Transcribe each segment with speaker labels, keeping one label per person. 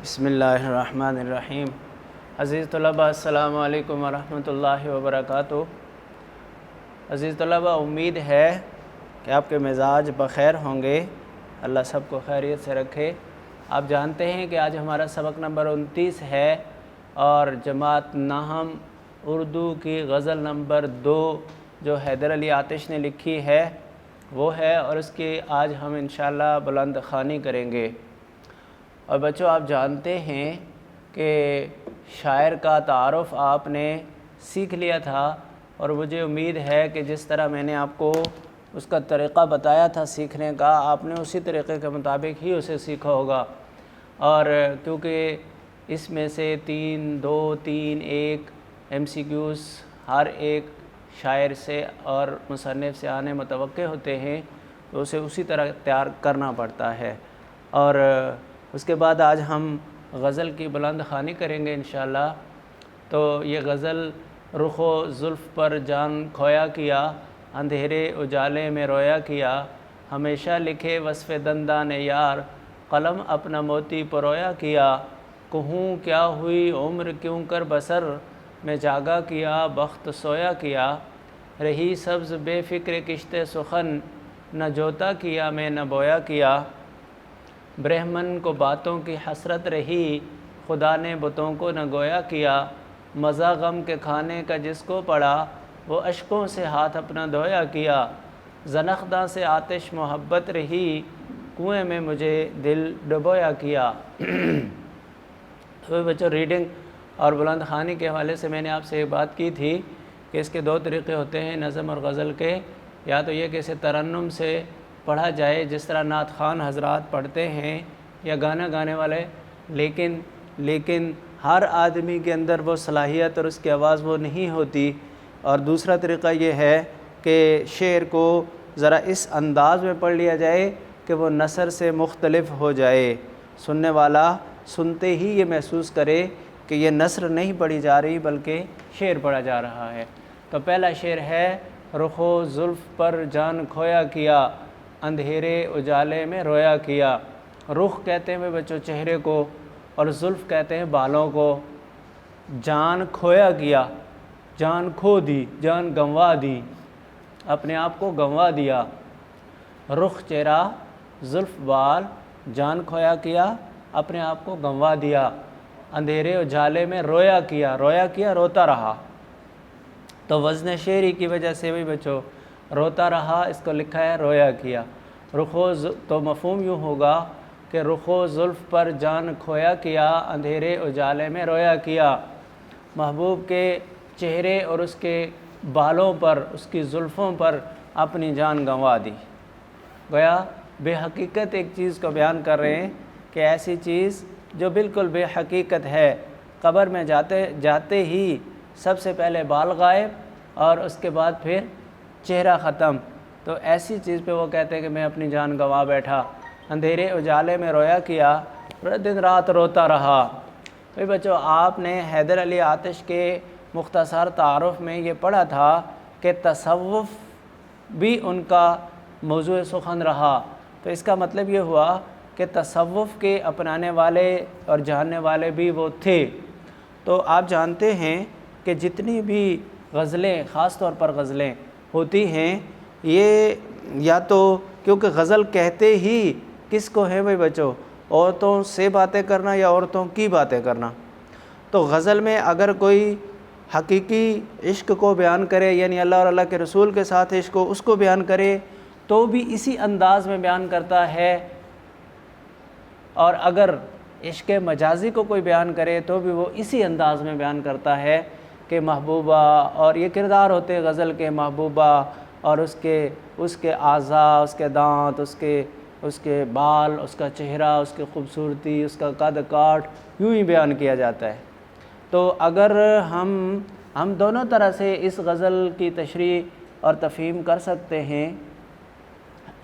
Speaker 1: بسم اللہ الرحمن الرحیم۔ عزیز طلباء السلام علیکم ورحمۃ اللہ وبرکاتہ۔ عزیز طلباء، امید ہے کہ آپ کے مزاج بخیر ہوں گے، اللہ سب کو خیریت سے رکھے۔ آپ جانتے ہیں کہ آج ہمارا سبق نمبر 29 ہے اور جماعت نحم اردو کی غزل نمبر 2 جو حیدر علی آتش نے لکھی ہے وہ ہے، اور اس کی آج ہم انشاءاللہ بلند خوانی کریں گے۔ اور بچوں، آپ جانتے ہیں کہ شاعر کا تعارف آپ نے سیکھ لیا تھا، اور مجھے امید ہے کہ جس طرح میں نے آپ کو اس کا طریقہ بتایا تھا سیکھنے کا، آپ نے اسی طریقے کے مطابق ہی اسے سیکھا ہوگا۔ اور کیونکہ اس میں سے 3، 2، 3، 1 MCQs ہر ایک شاعر سے اور مصنف سے آنے متوقع ہوتے ہیں، تو اسے اسی طرح تیار کرنا پڑتا ہے۔ اور اس کے بعد آج ہم غزل کی بلند خوانی کریں گے انشاءاللہ۔ تو یہ غزل رخ و زلف پر جان کھویا کیا، اندھیرے اجالے میں رویا کیا، ہمیشہ لکھے وصف دندان یار، قلم اپنا موتی پرویا کیا، کہوں کیا ہوئی عمر کیوں کر بسر، میں جاگا کیا بخت سویا کیا، رہی سبز بے فکر کشت سخن، نہ جوتا کیا میں نہ بویا کیا، برہمن کو باتوں کی حسرت رہی، خدا نے بتوں کو نہ گویا کیا، مزہ غم کے کھانے کا جس کو پڑا، وہ اشکوں سے ہاتھ اپنا دھویا کیا، زنخداں سے آتش محبت رہی، کنویں میں مجھے دل ڈبویا کیا۔ تو بچوں، ریڈنگ اور بلند خوانی کے حوالے سے میں نے آپ سے ایک بات کی تھی کہ اس کے 2 طریقے ہوتے ہیں نظم اور غزل کے، یا تو یہ کہ اسے ترنم سے پڑھا جائے جس طرح نعت خوان حضرات پڑھتے ہیں یا گانا گانے والے، لیکن ہر آدمی کے اندر وہ صلاحیت اور اس کی آواز وہ نہیں ہوتی۔ اور دوسرا طریقہ یہ ہے کہ شعر کو ذرا اس انداز میں پڑھ لیا جائے کہ وہ نثر سے مختلف ہو جائے، سننے والا سنتے ہی یہ محسوس کرے کہ یہ نثر نہیں پڑھی جا رہی بلکہ شعر پڑھا جا رہا ہے۔ تو پہلا شعر ہے، رخ و زلف پر جان کھویا کیا، اندھیرے اجالے میں رویا کیا۔ رخ کہتے ہیں بچوں چہرے کو، اور زلف کہتے ہیں بالوں کو۔ جان کھویا کیا، جان کھو دی، جان گنوا دی، اپنے آپ کو گنوا دیا۔ رخ چہرہ، زلف بال، جان کھویا کیا، اپنے آپ کو گنوا دیا۔ اندھیرے اجالے میں رویا کیا، رویا کیا روتا رہا۔ تو وزن شعری کی وجہ سے بھی بچوں روتا رہا، اس کو لکھا ہے رویا کیا۔ تو مفہوم یوں ہوگا کہ رخ و زلف پر جان کھویا کیا، اندھیرے اجالے میں رویا کیا۔ محبوب کے چہرے اور اس کے بالوں پر، اس کی زلفوں پر اپنی جان گنوا دی۔ گویا بے حقیقت ایک چیز کو بیان کر رہے ہیں کہ ایسی چیز جو بالکل بے حقیقت ہے، قبر میں جاتے ہی سب سے پہلے بال غائب اور اس کے بعد پھر چہرہ ختم۔ تو ایسی چیز پہ وہ کہتے ہیں کہ میں اپنی جان گنوا بیٹھا، اندھیرے اجالے میں رویا کیا، دن رات روتا رہا۔ تو بچوں، آپ نے حیدر علی آتش کے مختصر تعارف میں یہ پڑھا تھا کہ تصوف بھی ان کا موضوع سخن رہا۔ تو اس کا مطلب یہ ہوا کہ تصوف کے اپنانے والے اور جاننے والے بھی وہ تھے۔ تو آپ جانتے ہیں کہ جتنی بھی غزلیں، خاص طور پر غزلیں ہوتی ہیں، یہ یا تو کیونکہ غزل کہتے ہی کس کو ہے بچوں، عورتوں سے باتیں کرنا یا عورتوں کی باتیں کرنا۔ تو غزل میں اگر کوئی حقیقی عشق کو بیان کرے، یعنی اللہ اور اللہ کے رسول کے ساتھ عشق کو، اس کو بیان کرے تو بھی اسی انداز میں بیان کرتا ہے، اور اگر عشق مجازی کو کوئی بیان کرے تو بھی وہ اسی انداز میں بیان کرتا ہے کہ محبوبہ، اور یہ کردار ہوتے ہیں غزل کے، محبوبہ اور اس کے اعضاء، اس کے دانت، اس کے بال، اس کا چہرہ، اس کی خوبصورتی، اس کا قد کاٹ، یوں ہی بیان کیا جاتا ہے۔ تو اگر ہم دونوں طرح سے اس غزل کی تشریح اور تفہیم کر سکتے ہیں،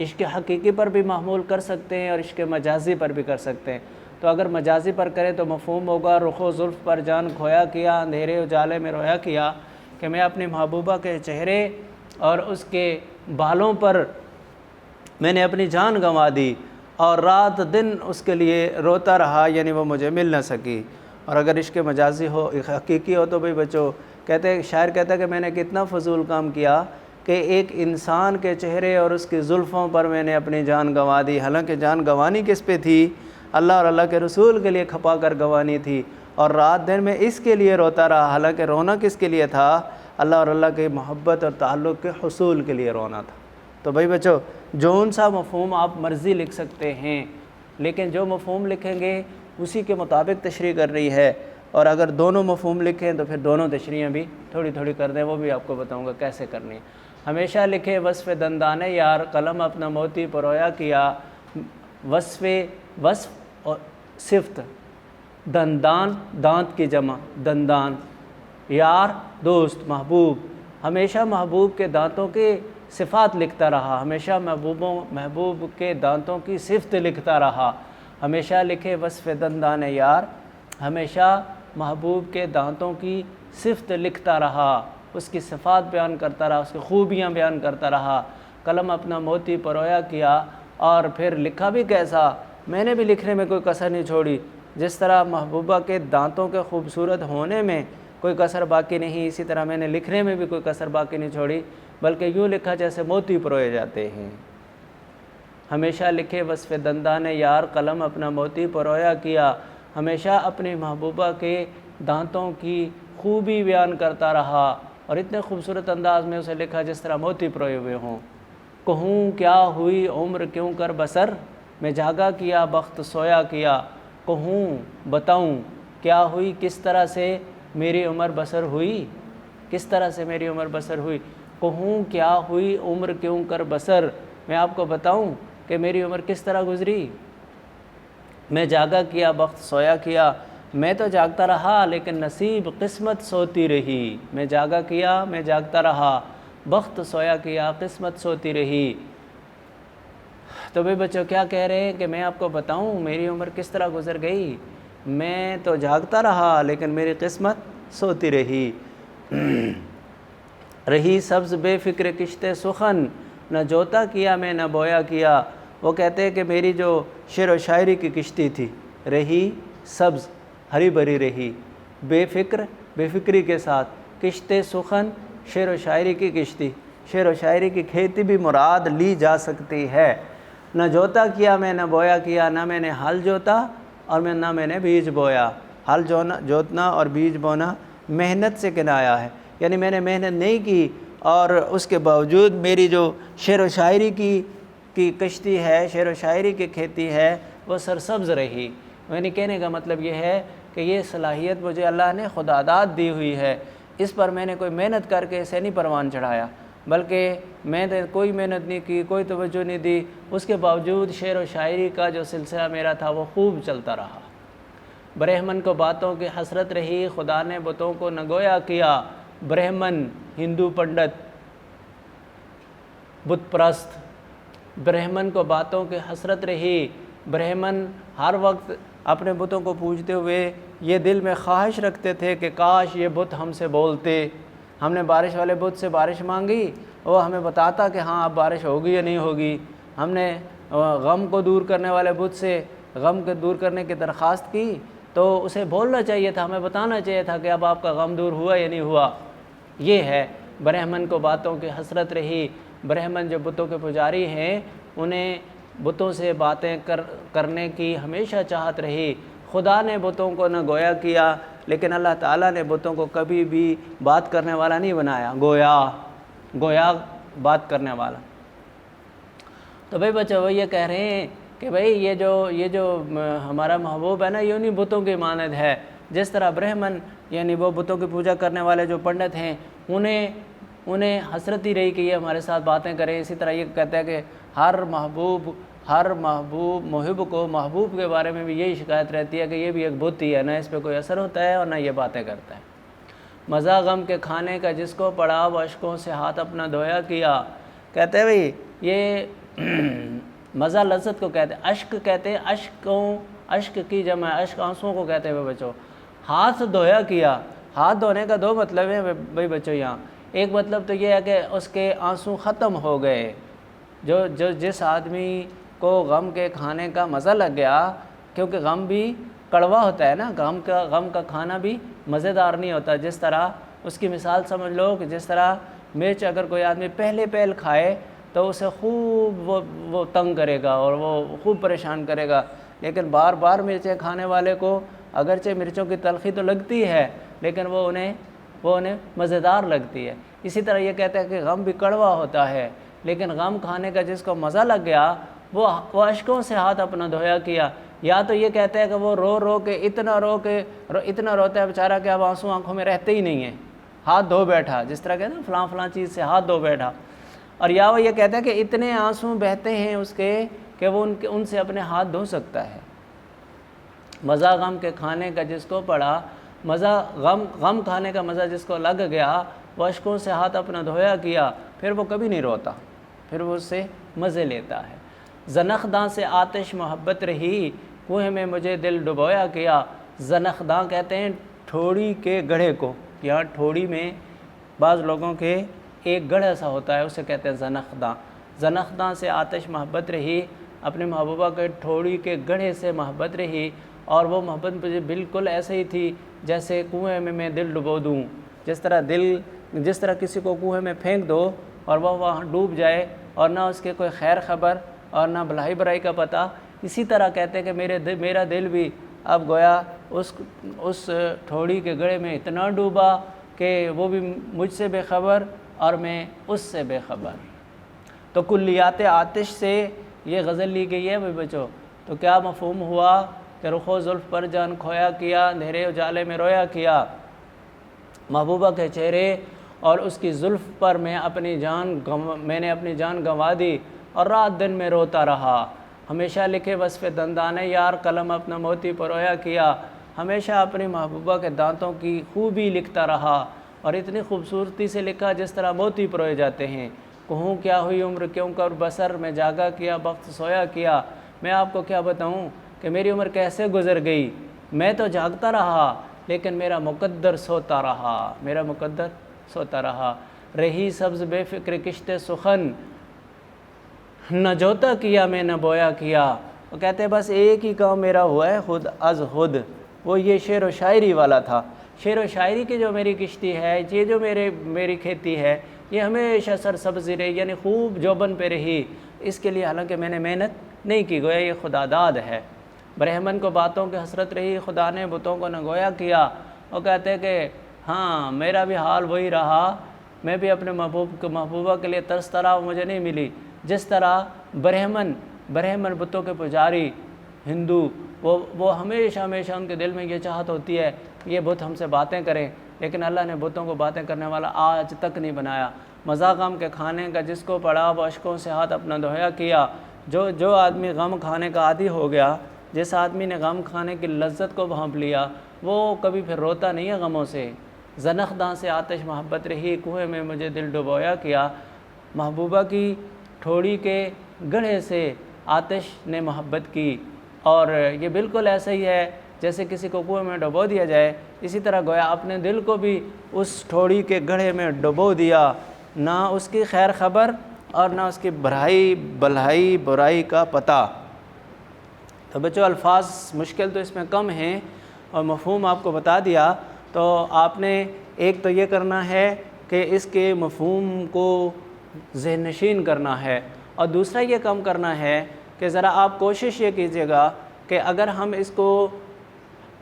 Speaker 1: عشق حقیقی پر بھی محمول کر سکتے ہیں اور عشق مجازی پر بھی کر سکتے ہیں۔ تو اگر مجازی پر کریں تو مفہوم ہوگا، رخ و زلف پر جان کھویا کیا، اندھیرے اجالے میں رویا کیا، کہ میں اپنی محبوبہ کے چہرے اور اس کے بالوں پر میں نے اپنی جان گنوا دی، اور رات دن اس کے لیے روتا رہا، یعنی وہ مجھے مل نہ سکی۔ اور اگر عشق مجازی ہو، حقیقی ہو، تو بھئی بچو کہتے، شاعر کہتا ہے کہ میں نے کتنا فضول کام کیا کہ ایک انسان کے چہرے اور اس کی زلفوں پر میں نے اپنی جان گنوا دی، حالانکہ جان گنوانی کس پہ تھی؟ اللہ اور اللہ کے رسول کے لیے کھپا کر گنوانی تھی، اور رات دن میں اس کے لیے روتا رہا، حالانکہ رونا کس کے لیے تھا؟ اللہ اور اللہ کی محبت اور تعلق کے حصول کے لیے رونا تھا۔ تو بھائی بچو، جون سا مفہوم آپ مرضی لکھ سکتے ہیں، لیکن جو مفہوم لکھیں گے اسی کے مطابق تشریح کر رہی ہے، اور اگر دونوں مفہوم لکھیں تو پھر دونوں تشریحیں بھی تھوڑی تھوڑی کر دیں، وہ بھی آپ کو بتاؤں گا کیسے کرنی ہے۔ ہمیشہ لکھے وصف دندان یار، قلم اپنا موتی پرویا کیا۔ وصف اور صفت، دندان دانت کی جمع، دندان، یار دوست، محبوب، ہمیشہ محبوب کے دانتوں کے صفات لکھتا رہا، ہمیشہ محبوب کے دانتوں کی صفت لکھتا رہا۔ ہمیشہ لکھے وصف دندان یار، ہمیشہ محبوب کے دانتوں کی صفت لکھتا رہا، اس کی صفات بیان کرتا رہا، اس کی خوبیاں بیان کرتا رہا۔ قلم اپنا موتی پرویا کیا، اور پھر لکھا بھی کیسا؟ میں نے بھی لکھنے میں کوئی کسر نہیں چھوڑی، جس طرح محبوبہ کے دانتوں کے خوبصورت ہونے میں کوئی کسر باقی نہیں، اسی طرح میں نے لکھنے میں بھی کوئی کسر باقی نہیں چھوڑی، بلکہ یوں لکھا جیسے موتی پروئے جاتے ہیں۔ ہمیشہ لکھے وصف دندان یار، قلم اپنا موتی پرویا کیا، ہمیشہ اپنی محبوبہ کے دانتوں کی خوبی بیان کرتا رہا، اور اتنے خوبصورت انداز میں اسے لکھا جس طرح موتی پروئے ہوئے ہوں۔ کہوں کیا ہوئی عمر کیوں کر بسر، میں جاگا کیا بخت سویا کیا۔ کہوں بتاؤں کیا ہوئی، کس طرح سے میری عمر بسر ہوئی، کس طرح سے میری عمر بسر ہوئی۔ کہوں کیا ہوئی عمر کیوں کر بسر، میں آپ کو بتاؤں کہ میری عمر کس طرح گزری۔ میں جاگا کیا بخت سویا کیا، میں تو جاگتا رہا لیکن نصیب قسمت سوتی رہی۔ میں جاگا کیا، میں جاگتا رہا، بخت سویا کیا، قسمت سوتی رہی۔ تو بھئی بچوں کیا کہہ رہے ہیں کہ میں آپ کو بتاؤں میری عمر کس طرح گزر گئی، میں تو جاگتا رہا لیکن میری قسمت سوتی رہی۔ رہی سبز بے فکر کشتے سخن، نہ جوتا کیا میں نہ بویا کیا۔ وہ کہتے ہیں کہ میری جو شعر و شاعری کی کشتی تھی، رہی سبز، ہری بھری رہی، بے فکری کے ساتھ، کشتے سخن، شعر و شاعری کی کشتی، شعر و شاعری کی کھیتی بھی مراد لی جا سکتی ہے۔ نہ جوتا کیا میں نہ بویا کیا، نہ میں نے ہل جوتا اور نہ میں نے بیج بویا۔ ہل جوتنا اور بیج بونا محنت سے کنایا ہے، یعنی میں نے محنت نہیں کی، اور اس کے باوجود میری جو شعر و شاعری کی کشتی ہے، شعر و شاعری کی کھیتی ہے، وہ سرسبز رہی۔ یعنی کہنے کا مطلب یہ ہے کہ یہ صلاحیت مجھے اللہ نے خدا داد دی ہوئی ہے، اس پر میں نے کوئی محنت کر کے اسے نہیں پروان چڑھایا، بلکہ میں نے کوئی محنت نہیں کی، کوئی توجہ نہیں دی، اس کے باوجود شعر و شاعری کا جو سلسلہ میرا تھا وہ خوب چلتا رہا۔ برہمن کو باتوں کی حسرت رہی، خدا نے بتوں کو نہ گویا کیا۔ برہمن ہندو پنڈت، بت پرست، برہمن کو باتوں کی حسرت رہی۔ برہمن ہر وقت اپنے بتوں کو پوجتے ہوئے یہ دل میں خواہش رکھتے تھے کہ کاش یہ بت ہم سے بولتے، ہم نے بارش والے بت سے بارش مانگی، وہ ہمیں بتاتا کہ ہاں اب بارش ہوگی یا نہیں ہوگی۔ ہم نے غم کو دور کرنے والے بت سے غم کو دور کرنے کی درخواست کی تو اسے بولنا چاہیے تھا، ہمیں بتانا چاہیے تھا کہ اب آپ کا غم دور ہوا یا نہیں ہوا۔ یہ ہے برہمن کو باتوں کی حسرت رہی۔ برہمن جو بتوں کے پجاری ہیں انہیں بتوں سے باتیں کرنے کی ہمیشہ چاہت رہی۔ خدا نے بتوں کو نہ گویا کیا، لیکن اللہ تعالیٰ نے بتوں کو کبھی بھی بات کرنے والا نہیں بنایا، گویا بات کرنے والا۔ تو بھائی بچہ وہ یہ کہہ رہے ہیں کہ بھائی یہ جو ہمارا محبوب ہے نا، یہ انہیں بتوں کی مانند ہے، جس طرح برہمن یعنی وہ بتوں کی پوجا کرنے والے جو پنڈت ہیں انہیں حسرت ہی رہی کہ یہ ہمارے ساتھ باتیں کریں۔ اسی طرح یہ کہتا ہے کہ ہر محب کو محبوب کے بارے میں بھی یہی شکایت رہتی ہے کہ یہ بھی ایک بت ہی ہے، نہ اس پہ کوئی اثر ہوتا ہے اور نہ یہ باتیں کرتا ہے۔ مزہ غم کے کھانے کا جس کو پڑا، وہ اشکوں سے ہاتھ اپنا دھویا کیا۔ کہتے ہیں بھائی یہ مزہ لذت کو کہتے ہیں، اشک کہتے ہیں، اشک کی جمع اشک آنسوؤں کو کہتے ہیں بچوں۔ ہاتھ دھویا کیا، ہاتھ دھونے کا دو مطلب ہے بھائی بچوں یہاں۔ ایک مطلب تو یہ ہے کہ اس کے آنسو ختم ہو گئے، جس آدمی کو غم کے کھانے کا مزہ لگ گیا، کیونکہ غم بھی کڑوا ہوتا ہے نا، غم کا کھانا بھی مزیدار نہیں ہوتا۔ جس طرح اس کی مثال سمجھ لو کہ جس طرح مرچ اگر کوئی آدمی پہلے پہل کھائے تو اسے خوب وہ تنگ کرے گا اور وہ خوب پریشان کرے گا، لیکن بار بار مرچیں کھانے والے کو اگرچہ مرچوں کی تلخی تو لگتی ہے لیکن وہ انہیں مزیدار لگتی ہے۔ اسی طرح یہ کہتا ہے کہ غم بھی کڑوا ہوتا ہے، لیکن غم کھانے کا جس کو مزہ لگ گیا وہ اشکوں سے ہاتھ اپنا دھویا کیا۔ یا تو یہ کہتا ہے کہ وہ رو کے اتنا روتا ہے بیچارہ کہ اب آنسو آنکھوں میں رہتے ہی نہیں ہیں، ہاتھ دھو بیٹھا، جس طرح کہتے ہیں فلاں چیز سے ہاتھ دھو بیٹھا۔ اور یا وہ یہ کہتا ہے کہ اتنے آنسو بہتے ہیں اس کے کہ وہ ان سے اپنے ہاتھ دھو سکتا ہے۔ مزہ غم کے کھانے کا جس کو پڑا، مزہ غم کھانے کا مزہ جس کو لگ گیا، وہ اشکوں سے ہاتھ اپنا دھویا کیا، پھر وہ کبھی نہیں روتا، پھر وہ اس سے مزے لیتا ہے۔ زنخداں سے آتش محبت رہی، کنویں میں مجھے دل ڈبویا کیا۔ زنخداں کہتے ہیں ٹھوڑی کے گڑھے کو، یہاں ٹھوڑی میں بعض لوگوں کے ایک گڑھ ایسا ہوتا ہے، اسے کہتے ہیں زنخداں۔ زنخداں سے آتش محبت رہی، اپنے محبوبہ کے ٹھوڑی کے گڑھے سے محبت رہی، اور وہ محبت مجھے بالکل ایسے ہی تھی جیسے کنویں میں دل ڈبو دوں۔ جس طرح کسی کو کنویں میں پھینک دو اور وہ وہاں ڈوب جائے اور نہ اس کے کوئی خیر خبر اور نہ بھلائی برائی کا پتہ، اسی طرح کہتے ہیں کہ میرا دل بھی اب گویا اس ٹھوڑی کے گڑھے میں اتنا ڈوبا کہ وہ بھی مجھ سے بے خبر اور میں اس سے بے خبر۔ تو کلیات آتش سے یہ غزل لی گئی ہے بھائی بچو۔ تو کیا مفہوم ہوا کہ رخ و زلف پر جان کھویا کیا، اندھیرے اجالے میں رویا کیا۔ محبوبہ کے چہرے اور اس کی زلف پر میں نے اپنی جان گنوا دی اور رات دن میں روتا رہا۔ ہمیشہ لکھے وصف دندانے یار، قلم اپنا موتی پرویا کیا۔ ہمیشہ اپنی محبوبہ کے دانتوں کی خوبی لکھتا رہا اور اتنی خوبصورتی سے لکھا جس طرح موتی پروئے جاتے ہیں۔ کہوں کیا ہوئی عمر کیوں کر بسر، میں جاگا کیا بخت سویا کیا۔ میں آپ کو کیا بتاؤں کہ میری عمر کیسے گزر گئی، میں تو جاگتا رہا لیکن میرا مقدر سوتا رہا۔ رہی سبز بے فکر کشت سخن، نہ جوتا کیا میں نہ بویا کیا۔ وہ کہتے ہیں بس ایک ہی کام میرا ہوا ہے خود از خود، وہ یہ شعر و شاعری والا تھا۔ شعر و شاعری کی جو میری کشتی ہے، یہ جو میری کھیتی ہے، یہ ہمیشہ سرسبز رہی، یعنی خوب جوبن پہ رہی۔ اس کے لیے حالانکہ میں نے محنت نہیں کی، گویا یہ خدا داد ہے۔ برہمن کو باتوں کی حسرت رہی، خدا نے بتوں کو نہ گویا کیا۔ وہ کہتے ہیں کہ ہاں میرا بھی حال وہی رہا، میں بھی اپنے محبوبہ کے لیے ترستا رہا، مجھے نہیں ملی۔ جس طرح برہمن بتوں کے پجاری ہندو، وہ ہمیشہ ان کے دل میں یہ چاہت ہوتی ہے کہ یہ بت ہم سے باتیں کریں، لیکن اللہ نے بتوں کو باتیں کرنے والا آج تک نہیں بنایا۔ مزہ غم کے کھانے کا جس کو پڑا، وہ اشکوں سے ہاتھ اپنا دھویا کیا۔ جو آدمی غم کھانے کا عادی ہو گیا، جس آدمی نے غم کھانے کی لذت کو بھانپ لیا، وہ کبھی پھر روتا نہیں ہے غموں سے۔ زنخداں سے آتش محبت رہی، کنویں میں مجھے دل ڈبویا کیا۔ محبوبہ کی ٹھوڑی کے گڑھے سے آتش نے محبت کی، اور یہ بالکل ایسا ہی ہے جیسے کسی کو کنویں میں ڈبو دیا جائے، اسی طرح گویا اپنے دل کو بھی اس ٹھوڑی کے گڑھے میں ڈبو دیا، نہ اس کی خیر خبر اور نہ اس کی بھلائی برائی کا پتہ۔ تو بچوں الفاظ مشکل تو اس میں کم ہیں اور مفہوم آپ کو بتا دیا، تو آپ نے ایک تو یہ کرنا ہے کہ اس کے مفہوم کو ذہن نشین کرنا ہے، اور دوسرا یہ کام کرنا ہے کہ ذرا آپ کوشش یہ کیجیے گا کہ اگر ہم اس کو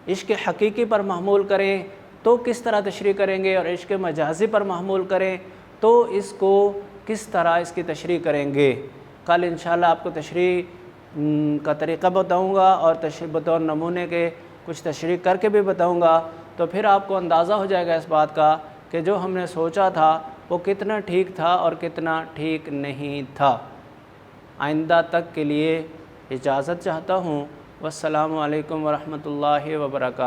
Speaker 1: عشق حقیقی پر محمول کریں تو کس طرح تشریح کریں گے، اور عشق مجازی پر محمول کریں تو اس کو کس طرح اس کی تشریح کریں گے۔ کل انشاءاللہ آپ کو تشریح کا طریقہ بتاؤں گا، اور بطور نمونے کے کچھ تشریح کر کے بھی بتاؤں گا، تو پھر آپ کو اندازہ ہو جائے گا اس بات کا کہ جو ہم نے سوچا تھا وہ کتنا ٹھیک تھا اور کتنا ٹھیک نہیں تھا۔ آئندہ تک کے لیے اجازت چاہتا ہوں۔ والسلام علیکم ورحمۃ اللہ وبرکاتہ۔